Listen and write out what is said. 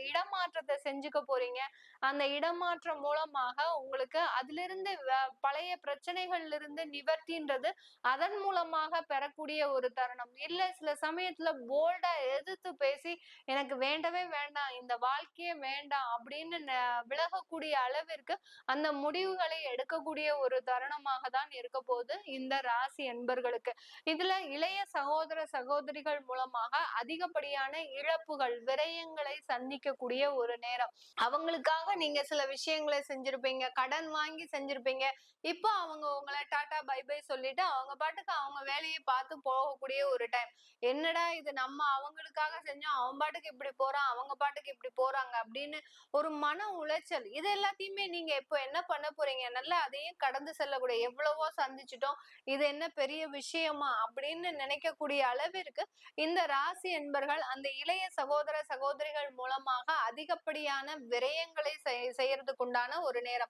இடமாற்றத்தை செஞ்சுக்க போறீங்க. அந்த இடமாற்றம் மூலமாக உங்களுக்கு அதிலிருந்து பழைய பிரச்சனைகள்ல இருந்து நிவர்த்தின்றது அதன் மூலமாக பெறக்கூடிய ஒரு தருணம். இல்ல சில சமயத்துல போல்டா எதிர்த்து பேசி எனக்கு வேண்டவே வேண்டாம், இந்த வாழ்க்கையே வேண்டாம் அப்படின்னு விலகக்கூடிய அளவிற்கு அந்த முடிவுகளை எடுக்கக்கூடிய ஒரு தருணமாக தான் இருக்க போது இந்த ராசி என்பர்களுக்கு. இதுல இளைய சகோதர சகோதரிகள் மூலமாக அதிகப்படியான இழப்புகள், விரயங்களை சந்திக்கக்கூடிய ஒரு நேரம். அவங்களுக்காக நீங்க சில விஷயங்களை செஞ்சிருப்பீங்க, கடன் வாங்கி செஞ்சிருப்பீங்க. இப்போ அவங்க உங்களை டாடா பை பை சொல்லிட்டு அவங்க பாட்டுக்கு அவங்க வேலையை பார்த்து போகக்கூடிய ஒரு டைம். என்னடா இது, நம்ம அவங்களுக்காக செஞ்சோம், அவன் பாட்டுக்கு இப்படி போறான், அவங்க பாட்டுக்கு இப்படி போறாங்க அப்படின்னு ஒரு மன உளைச்சல். இது எல்லாத்தையுமே நீங்க இப்போ என்ன பண்ண போறீங்க, நல்லா அதையும் கடந்து செல்லக்கூடிய, எவ்வளவோ சந்திச்சிட்டோம், இது என்ன பெரிய விஷயமா அப்படின்னு நினைக்கக்கூடிய அளவிற்கு இந்த ராசி என்பர்கள் அந்த இளைய சகோதர சகோதரிகள் மூலமாக அதிகப்படியான விரயங்களை செய்யறதுக்கு உண்டான ஒரு நேரம்.